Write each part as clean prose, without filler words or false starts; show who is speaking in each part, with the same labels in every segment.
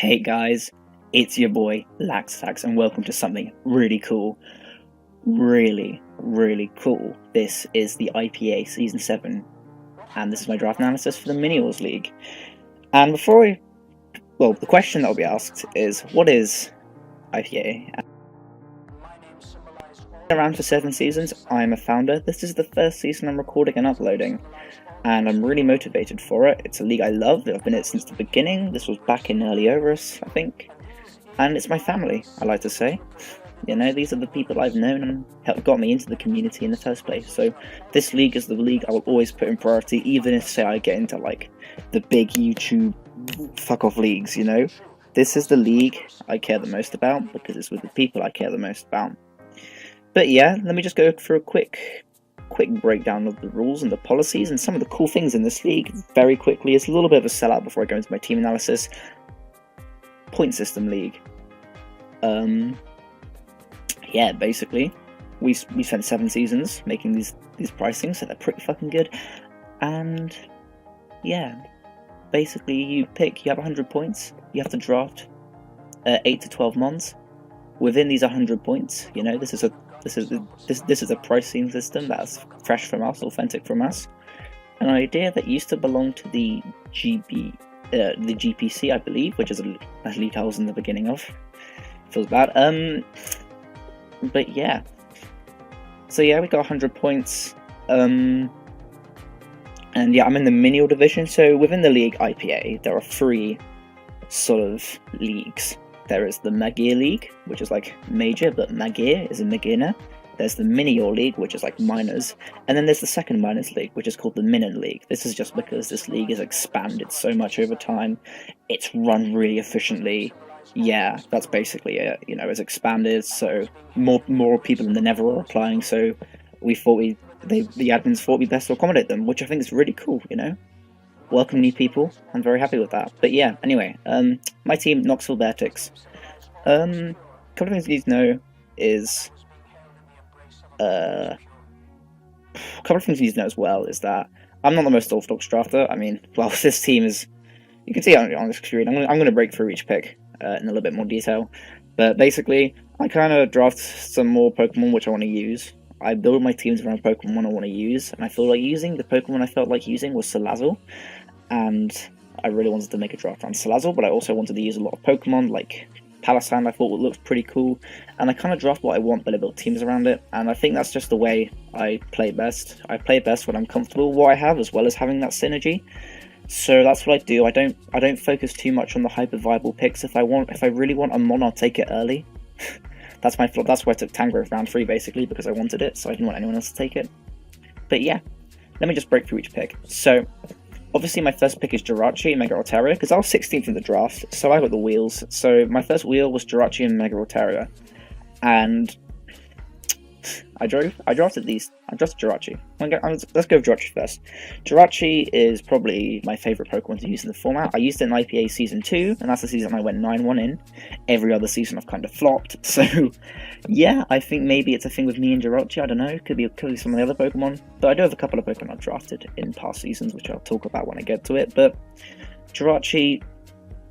Speaker 1: Hey guys, it's your boy Laxtax and welcome to something really cool. Really cool. This is the IPA Season 7 and this is my draft analysis for the Mini-Wars League. And the question that will be asked is, what is IPA? Around for 7 seasons, I'm a founder. This is the first season I'm recording and uploading, and I'm really motivated for it. It's a league I love. I've been in it since the beginning. This was back in early Overus, I think. And it's my family, I like to say. You know, these are the people I've known and helped got me into the community in the first place. So this league is the league I will always put in priority, even if, say, I get into, like, the big YouTube fuck-off leagues, you know? This is the league I care the most about, because it's with the people I care the most about. But yeah, let me just go through a quick breakdown of the rules and the policies and some of the cool things in this league very quickly. It's a little bit of a sellout before I go into my team analysis. Point system league. Yeah, basically, we spent 7 seasons making these pricings, so they're pretty fucking good. And yeah, basically you have 100 points. You have to draft 8 to 12 mons. Within these 100 points, you know, this is a pricing system that's fresh from us, authentic from us. An idea that used to belong to the GPC, I believe, which is a league I was in the beginning of. Feels bad. But yeah. So yeah, we got 100 points. And yeah, I'm in the Minial division. So within the league IPA, there are 3 sort of leagues. There is the Magir League, which is like major, but Magir is a beginner. There's the Minior League, which is like minors. And then there's the second minors league, which is called the Minin League. This is just because this league has expanded so much over time. It's run really efficiently. Yeah, that's basically it. You know, it's expanded, so more people in the Nether are applying, so we thought the admins thought it'd be best to accommodate them, which I think is really cool, you know? Welcome new people. I'm very happy with that. But yeah, anyway, my team, Knoxville Vertex. A couple of things you need to know is... a couple of things you need to know as well is that I'm not the most orthodox drafter. I mean, well, this team is... You can see on the screen. I'm going to break through each pick in a little bit more detail. But basically, I kind of draft some more Pokemon which I want to use. I build my teams around Pokemon I want to use, and I feel like using the Pokemon I felt like using was Salazzle, and I really wanted to make a draft around Salazzle, but I also wanted to use a lot of Pokemon, like Palossand I thought looked pretty cool, and I kind of draft what I want, but I build teams around it, and I think that's just the way I play best. I play best when I'm comfortable with what I have, as well as having that synergy. So that's what I do. I don't focus too much on the hyper viable picks. If I really want a mon, I'll take it early. That's why I took Tangrowth round 3 basically, because I wanted it, so I didn't want anyone else to take it. But yeah, let me just break through each pick. So obviously my first pick is Jirachi and Mega Altaria, because I was 16th in the draft, so I got the wheels. So my first wheel was Jirachi and Mega Altaria, and I drafted Jirachi. Let's go with Jirachi first. Jirachi is probably my favourite Pokemon to use in the format. I used it in IPA Season 2, and that's the season I went 9-1 in. Every other season I've kind of flopped, so yeah, I think maybe it's a thing with me and Jirachi, I don't know, could be some of the other Pokemon, but I do have a couple of Pokemon I've drafted in past seasons, which I'll talk about when I get to it, but Jirachi,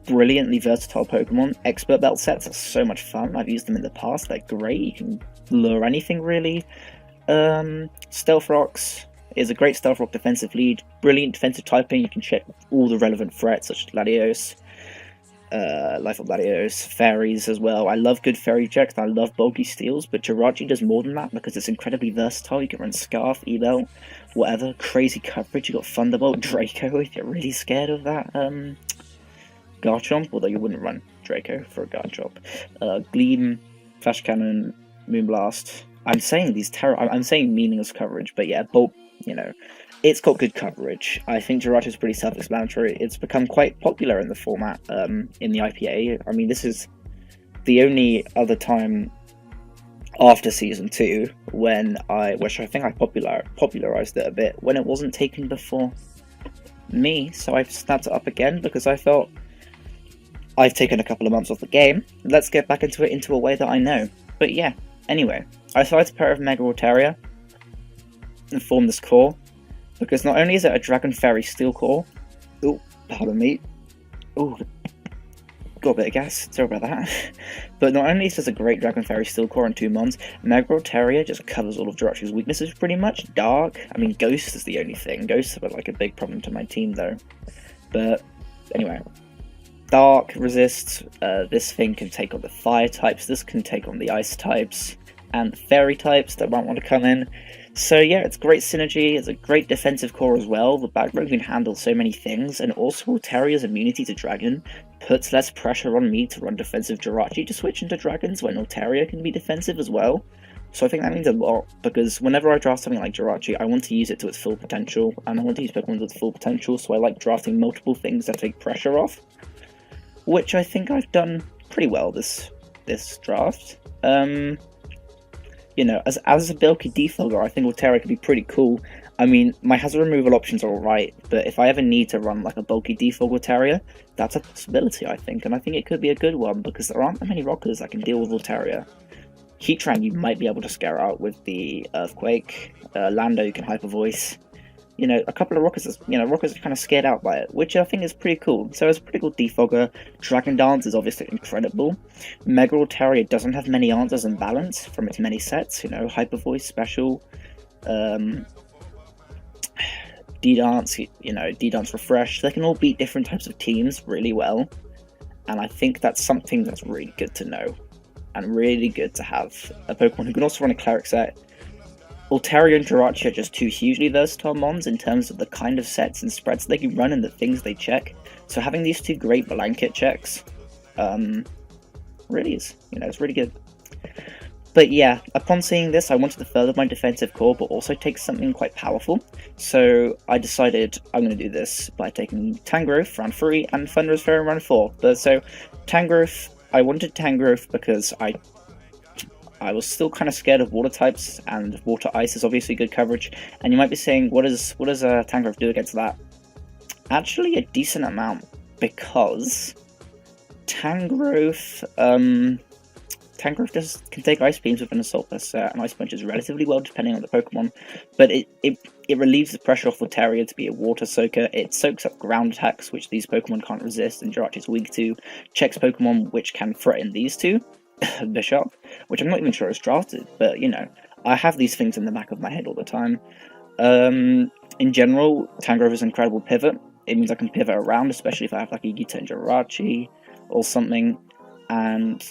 Speaker 1: brilliantly versatile Pokemon. Expert belt sets are so much fun. I've used them in the past. They're great. You can lure anything really. Stealth Rocks is a great Stealth Rock defensive lead. Brilliant defensive typing. You can check all the relevant threats such as Latios, Life of Latios, Fairies as well. I love good Fairy checks. I love bulky steals, but Jirachi does more than that because it's incredibly versatile. You can run Scarf, E-Belt, whatever. Crazy coverage. You got Thunderbolt, Draco if you're really scared of that. Garchomp, although you wouldn't run Draco for a Garchomp. Gleam, Flash Cannon, Moonblast. I'm saying meaningless coverage, but yeah, Bolt, you know, it's got good coverage. I think Jirachi is pretty self-explanatory. It's become quite popular in the format, in the IPA. I mean, this is the only other time after Season 2 which I think I popularized it a bit, when it wasn't taken before me, so I've snapped it up again because I felt I've taken a couple of months off the game. Let's get back into it into a way that I know. But yeah, anyway, I decided a pair of Mega Altaria and form this core, because not only is it a Dragon Fairy Steel core, oh, pardon me, oh, got a bit of gas, sorry about that. But not only is this a great Dragon Fairy Steel Core and 2 Mons, Mega Altaria just covers all of Jirachi's weaknesses pretty much. Dark, I mean Ghost is the only thing. Ghosts are like a big problem to my team though. But anyway, Dark resists, this thing can take on the Fire types, this can take on the Ice types, and the Fairy types that might want to come in. So yeah, it's great synergy, it's a great defensive core as well, the backbone can handle so many things, and also Altaria's immunity to Dragon puts less pressure on me to run defensive Jirachi to switch into Dragons when Altaria can be defensive as well. So I think that means a lot, because whenever I draft something like Jirachi, I want to use it to its full potential, and I want to use Pokemon to its full potential, so I like drafting multiple things that take pressure off, which I think I've done pretty well this draft. You know, as a bulky defogger, I think Altaria could be pretty cool. I mean, my hazard removal options are alright, but if I ever need to run like a bulky defog Altaria, that's a possibility, I think, and I think it could be a good one, because there aren't that many rockers that can deal with Altaria. Heatran you might be able to scare out with the Earthquake, Lando you can Hyper Voice. You know, a couple of rockers are kind of scared out by it, which I think is pretty cool. So it's a pretty cool defogger. Dragon Dance is obviously incredible. Mega Altaria doesn't have many answers in balance from its many sets, you know, Hyper Voice, Special, D-Dance, you know, D-Dance Refresh. They can all beat different types of teams really well, and I think that's something that's really good to know, and really good to have a Pokemon who can also run a Cleric set. Altaria and Jirachi are just two hugely versatile mons in terms of the kind of sets and spreads they can run and the things they check. So having these two great blanket checks, really is, you know, it's really good. But yeah, upon seeing this, I wanted to further my defensive core, but also take something quite powerful. So I decided I'm going to do this by taking Tangrowth round 3 and Thunderous Fairy round 4. But so Tangrowth, I wanted Tangrowth because I was still kind of scared of water types, and water ice is obviously good coverage. And you might be saying, what does Tangrowth do against that? Actually, a decent amount, because Tangrowth can take Ice Beams with an Assault Plus, and Ice Punches relatively well depending on the Pokemon, but it relieves the pressure off Altaria to be a Water Soaker. It soaks up ground attacks, which these Pokemon can't resist, and Jirachi is weak to. Checks Pokemon which can threaten these two. Bishop, which I'm not even sure is drafted, but you know, I have these things in the back of my head all the time. In general, Tangrowth is an incredible pivot. It means I can pivot around, especially if I have like a U-turn Jirachi or something, and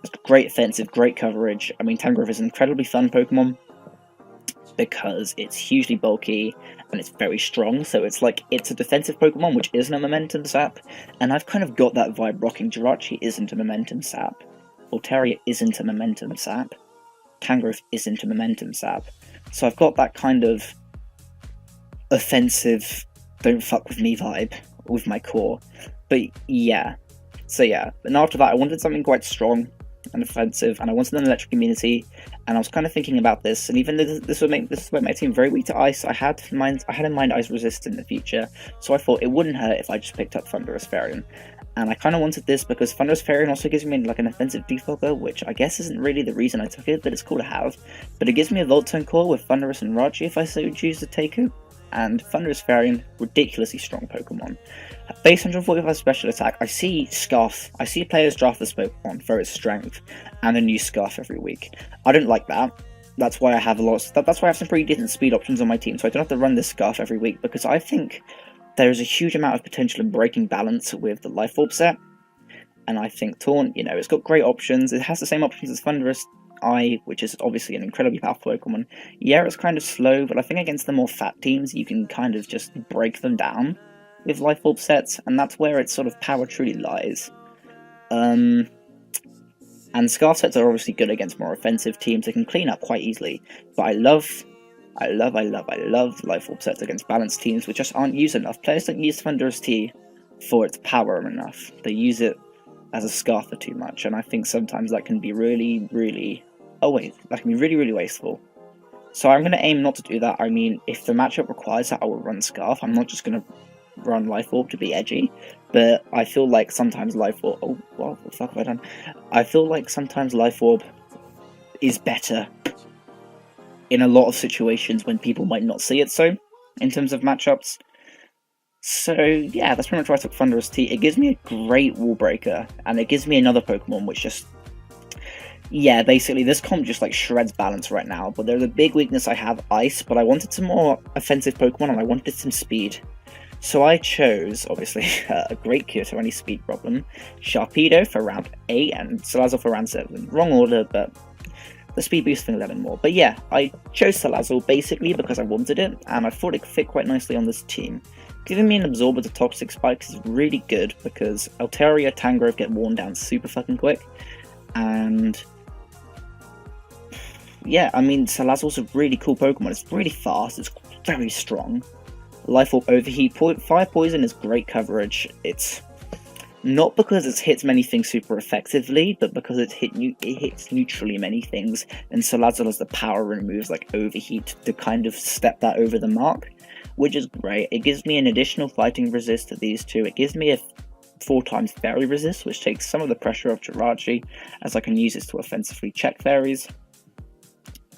Speaker 1: it's great offensive, great coverage. I mean, Tangrowth is an incredibly fun Pokemon because it's hugely bulky and it's very strong, so it's a defensive Pokemon which isn't a momentum sap, and I've kind of got that vibe rocking. Jirachi isn't a momentum sap. Altaria isn't a momentum sap, Tangrowth isn't a momentum sap, so I've got that kind of offensive, don't fuck with me vibe with my core. But yeah, so yeah, and after that I wanted something quite strong and offensive, and I wanted an electric immunity, and I was kind of thinking about this, and even this would make my team very weak to ice. I had in mind ice resist in the future, so I thought it wouldn't hurt if I just picked up Thunderous Fairy. And I kind of wanted this because Thunderous Fairy also gives me like an offensive defogger, which I guess isn't really the reason I took it, but it's cool to have. But it gives me a Volt Turn core with Thunderous and Raji if I so choose to take it. And Thunderous Fairy, ridiculously strong Pokemon. Base 145 special attack. I see players draft this Pokemon for its strength and a new Scarf every week. I don't like that. That's why I have that's why I have some pretty decent speed options on my team, so I don't have to run this Scarf every week, because I think there is a huge amount of potential in breaking balance with the Life Orb set, and I think Taunt, you know, it's got great options. It has the same options as Thunderous Eye, which is obviously an incredibly powerful Pokemon. Yeah, it's kind of slow, but I think against the more fat teams, you can kind of just break them down with Life Orb sets, and that's where its sort of power truly lies. And Scarf sets are obviously good against more offensive teams. They can clean up quite easily, but I love Life Orb sets against balanced teams which just aren't used enough. Players don't use Thunderous Tea for its power enough. They use it as a Scarf too much, and I think sometimes that can be really wasteful. So I'm going to aim not to do that. I mean, if the matchup requires that, I will run Scarf. I'm not just going to run Life Orb to be edgy, but I feel like sometimes Life Orb... Oh, what the fuck have I done? I feel like sometimes Life Orb is better in a lot of situations when people might not see it so, in terms of matchups. So yeah, that's pretty much why I took Thunderous Tea. It gives me a great Wall Breaker, and it gives me another Pokemon which just... Yeah, basically this comp just like shreds balance right now, but there's a big weakness I have, Ice, but I wanted some more offensive Pokemon and I wanted some speed. So I chose, obviously, a great cure to any speed problem, Sharpedo for round 8 and Salazzle for round 7. Wrong order, but the speed boost thing let in more. But yeah, I chose Salazzle basically because I wanted it, and I thought it could fit quite nicely on this team. Giving me an Absorber to Toxic Spikes is really good because Altaria, Tangrowth get worn down super fucking quick, and yeah, I mean, Salazzle's a really cool Pokemon. It's really fast, it's very strong. Life Orb Overheat, Fire Poison is great coverage. It's not because it hits many things super effectively, but because it hits neutrally many things, and Salazzle has the power and moves like Overheat to kind of step that over the mark, which is great. It gives me an additional fighting resist to these two. It gives me a 4x Fairy resist, which takes some of the pressure off Jirachi, as I can use this to offensively check fairies.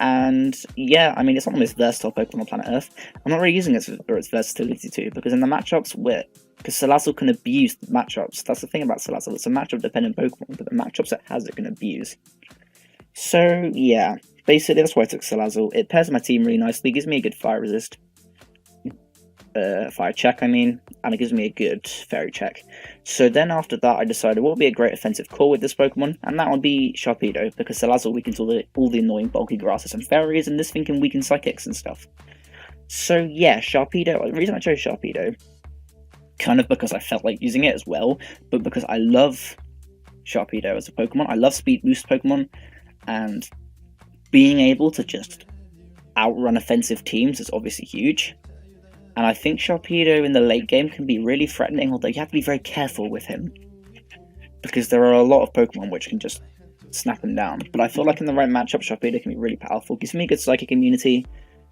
Speaker 1: And yeah, I mean, it's not the most versatile Pokemon on planet Earth. I'm not really using it for its versatility too, because in the matchups because Salazzle can abuse the matchups. That's the thing about Salazzle, it's a matchup dependent Pokemon, but the matchups it has it can abuse. So yeah, basically that's why I took Salazzle. It pairs my team really nicely, gives me a good fire resist. Fire check, I mean, and it gives me a good fairy check. So then after that, I decided what would be a great offensive core with this Pokemon, and that would be Sharpedo, because Salazzle weakens all the annoying bulky grasses and fairies, and this thing can weaken psychics and stuff. So yeah, Sharpedo, the reason I chose Sharpedo, kind of because I felt like using it as well, but because I love Sharpedo as a Pokemon, I love speed boost Pokemon, and being able to just outrun offensive teams is obviously huge. And I think Sharpedo in the late game can be really threatening, although you have to be very careful with him, because there are a lot of Pokemon which can just snap him down. But I feel like in the right matchup, Sharpedo can be really powerful. Gives me a good psychic immunity,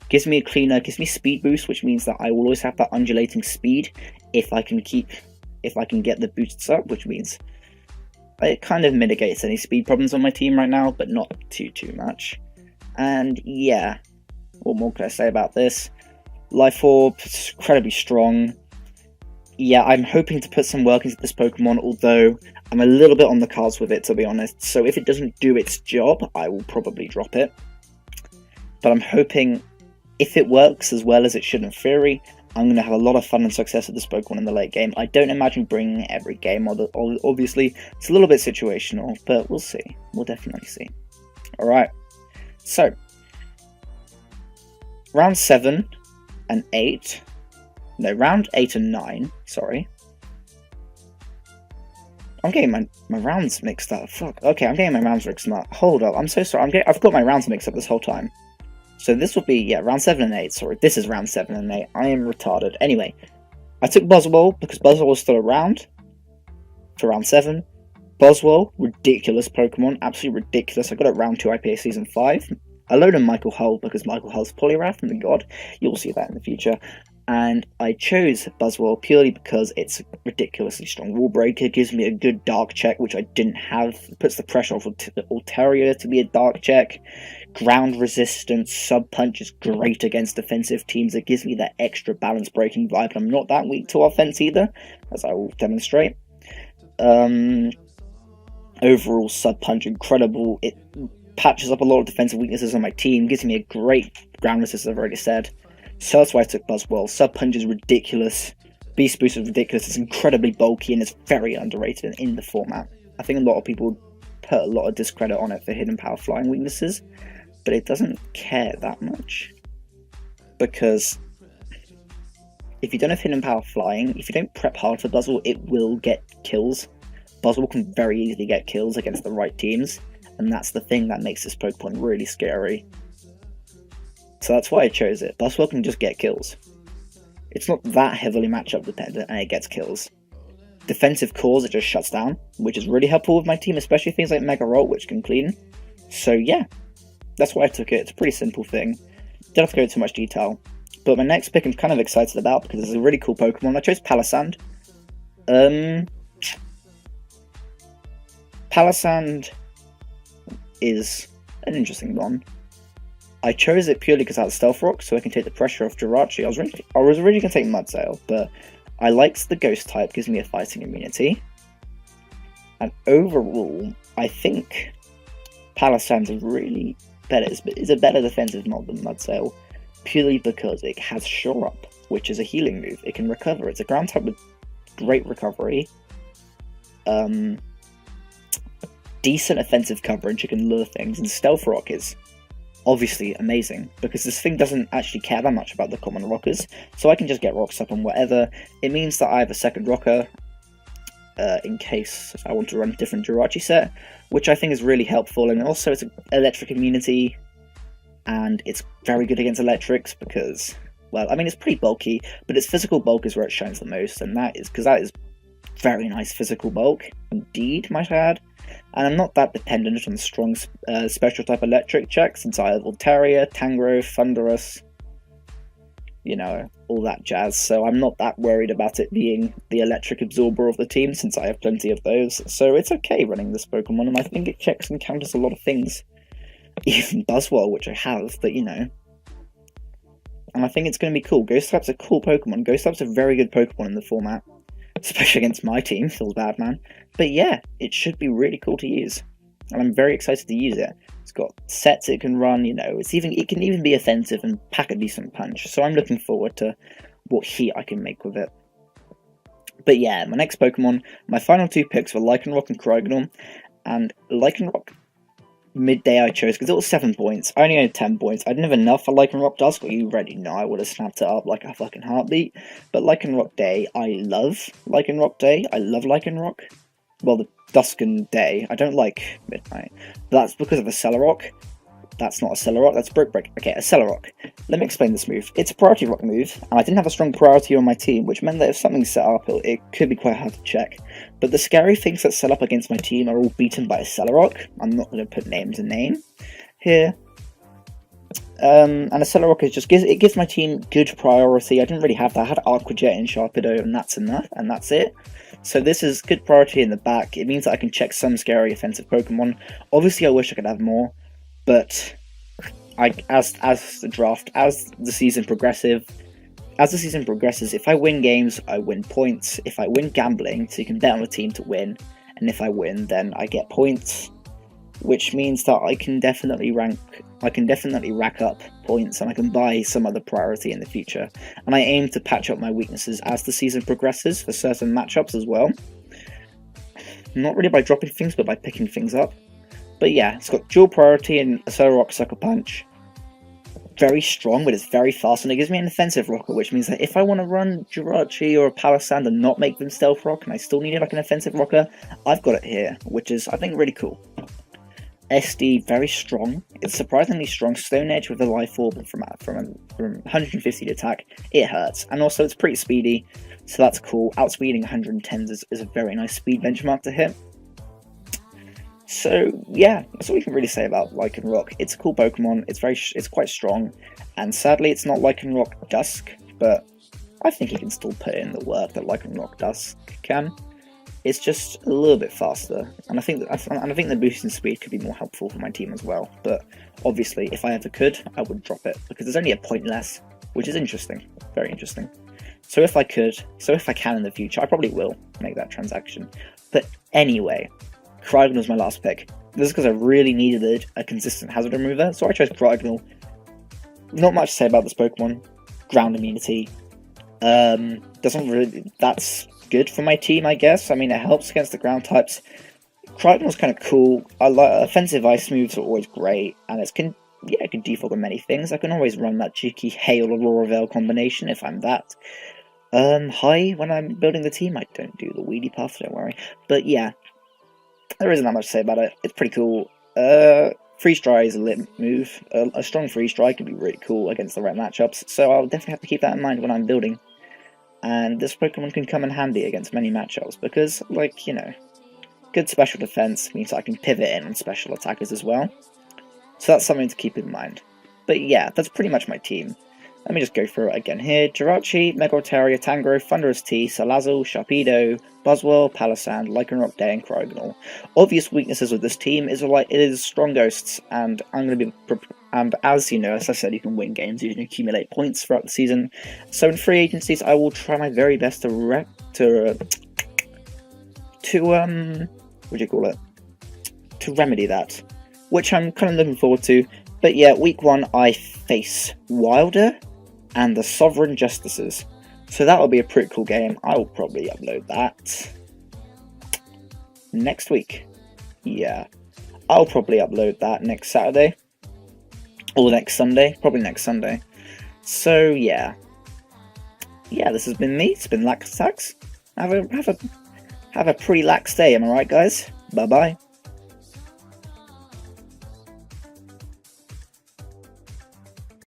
Speaker 1: gives me a cleaner, gives me speed boost, which means that I will always have that undulating speed if I can get the boosts up, which means it kind of mitigates any speed problems on my team right now, but not too much. And yeah, what more can I say about this? Life Orb, it's incredibly strong. Yeah, I'm hoping to put some work into this Pokemon, although I'm a little bit on the cards with it, to be honest. So if it doesn't do its job, I will probably drop it. But I'm hoping, if it works as well as it should in theory, I'm going to have a lot of fun and success with this Pokemon in the late game. I don't imagine bringing it every game, obviously. It's a little bit situational, but we'll see. We'll definitely see. Alright, so round 7 and 8. No, round 8 and 9, sorry. I'm getting my rounds mixed up. Fuck. Okay, I'm getting my rounds mixed up. Hold up, I'm so sorry. I've got my rounds mixed up this whole time. So this will be, yeah, round 7 and 8. Sorry, this is round 7 and 8. I am retarded. Anyway, I took Buzzwole because Buzzwole was still around for round 7. Buzzwole, ridiculous Pokemon. Absolutely ridiculous. I got it round 2 IPA Season 5. I loaded Michael Hull because Michael Hull's Poliwrath from the God. You'll see that in the future. And I chose Buzzwole purely because it's a ridiculously strong wall breaker. It gives me a good dark check, which I didn't have. It puts the pressure off Altaria to be a dark check. Ground resistance, Sub Punch is great against defensive teams. It gives me that extra balance breaking vibe. I'm not that weak to offense either, as I will demonstrate. Overall, Sub Punch, incredible. It patches up a lot of defensive weaknesses on my team, gives me a great ground resist, as I've already said. So that's why I took Buzzwole. Sub Punch is ridiculous. Beast Boost is ridiculous. It's incredibly bulky and it's very underrated in the format. I think a lot of people put a lot of discredit on it for hidden power flying weaknesses, but it doesn't care that much. Because if you don't have hidden power flying, if you don't prep hard for Buzzwole, it will get kills. Buzzwole can very easily get kills against the right teams, and that's the thing that makes this Pokemon really scary. So that's why I chose it. Buzzwole can just get kills. It's not that heavily matchup dependent, and it gets kills. Defensive cores, it just shuts down, which is really helpful with my team, especially things like Mega Roll, which can clean. So yeah, that's why I took it. It's a pretty simple thing. Don't have to go into too much detail. But my next pick I'm kind of excited about because it's a really cool Pokemon. I chose Palisand. Palisand is an interesting one. I chose it purely because I had Stealth Rock, so I can take the pressure off Jirachi. I was originally going to take Mudsail, but I liked the Ghost type, gives me a fighting immunity. And overall, I think Palossand's really better. It's a better defensive mod than Mudsail, purely because it has Shore Up, which is a healing move. It can recover. It's a ground type with great recovery. Decent offensive coverage. It can lure things, and Stealth Rock is obviously amazing because this thing doesn't actually care that much about the common rockers, so I can just get rocks up on whatever. It means that I have a second rocker in case I want to run a different Jirachi set, which I think is really helpful. And also it's an electric immunity, and it's very good against electrics because, well, I mean, it's pretty bulky, but its physical bulk is where it shines the most, and that is because that is very nice physical bulk indeed, might I add. And I'm not that dependent on strong special type electric checks, since I have Altaria, Tangro, Thunderous, you know, all that jazz. So I'm not that worried about it being the electric absorber of the team, since I have plenty of those. So it's okay running this Pokemon, and I think it checks and counters a lot of things. Even Buzzwole, which I have, but you know. And I think it's going to be cool. Ghost type's a cool Pokemon. Ghost type's a very good Pokemon in the format. Especially against my team, feels bad, man. But yeah, it should be really cool to use. And I'm very excited to use it. It's got sets it can run, you know, it can even be offensive and pack a decent punch. So I'm looking forward to what heat I can make with it. But yeah, my next Pokemon, my final two picks were Lycanroc and Cryogonal. And Lycanroc, midday I chose because it was 7 points. I only had 10 points. I didn't have enough for Lycanroc Dusk, but you already know I would have snapped it up like a fucking heartbeat. But Lycanroc Day, I love Lycanroc Day. I love Lycanroc. Well, the Dusk and Day. I don't like Midnight. But that's because of a Cellarrock. That's not a Cellarrock, that's Brick Break. Okay, a Cellarrock. Let me explain this move. It's a priority rock move, and I didn't have a strong priority on my team, which meant that if something's set up, it could be quite hard to check. But the scary things that set up against my team are all beaten by a Cellarrock. I'm not going to put name to name here. And a Cellarrock is just gives my team good priority. I didn't really have that. I had Aqua Jet and Sharpedo, and that's enough, and that's it. So this is good priority in the back. It means that I can check some scary offensive Pokemon. Obviously, I wish I could have more, but as the season progresses, if I win games, I win points. If I win gambling, so you can bet on a team to win, and if I win, then I get points, which means that I can definitely rack up points, and I can buy some other priority in the future. And I aim to patch up my weaknesses as the season progresses for certain matchups as well. Not really by dropping things, but by picking things up. But yeah, it's got dual priority and a Cellarrock Sucker Punch. Very strong, but it's very fast, and it gives me an offensive rocker, which means that if I want to run Jirachi or a Palossand and not make them Stealth Rock, and I still needed like an offensive rocker, I've got it here, which is, I think, really cool. SD, very strong. It's surprisingly strong. Stone Edge with a Life Orb from 150 to attack, it hurts. And also it's pretty speedy, so that's cool. Outspeeding 110 is a very nice speed benchmark to hit. So yeah, that's all we can really say about Lycanroc. It's a cool Pokemon, it's quite strong, and sadly it's not Lycanroc Dusk, but I think he can still put in the work that Lycanroc Dusk can. It's just a little bit faster, and I think the boosting speed could be more helpful for my team as well. But obviously, if I ever could, I would drop it because there's only a point less, which is interesting, very interesting. So if I can in the future, I probably will make that transaction. But anyway, Cryogonal was my last pick. This is because I really needed a consistent hazard remover, so I chose Cryogonal. Not much to say about this Pokemon. Ground immunity. That's good for my team, I guess. I mean, it helps against the ground types. Cryogonal's kind of cool. I like offensive ice moves are always great, and it can defog on many things. I can always run that cheeky Hail Aurora Veil combination if I'm that high when I'm building the team. I don't do the Weedy Puff, don't worry. But yeah, there isn't that much to say about it. It's pretty cool. Freeze Dry is a lit move. A strong Freeze Dry could be really cool against the right matchups, so I'll definitely have to keep that in mind when I'm building. And this Pokemon can come in handy against many matchups because, like, you know, good special defense means I can pivot in on special attackers as well. So that's something to keep in mind. But yeah, that's pretty much my team. Let me just go through it again here. Jirachi, Megaltaria, Tangrowth, Thundurus T, Salazzle, Sharpedo, Buzzwole, Palossand, Lycanroc, Day, and Cryogonal. Obvious weaknesses of this team is it is strong ghosts, and I'm going to be... And as you know, as I said, you can win games, you can accumulate points throughout the season. So in free agencies, I will try my very best to remedy that, which I'm kind of looking forward to. But yeah, week 1 I face Wilder and the Sovereign Justices, so that will be a pretty cool game. I will probably upload that next week. Yeah, I'll probably upload that next Saturday or next Sunday, probably next Sunday. So yeah, this has been me. It's been Lax Attacks. Have a pretty lax day. Am I right, guys? Bye bye.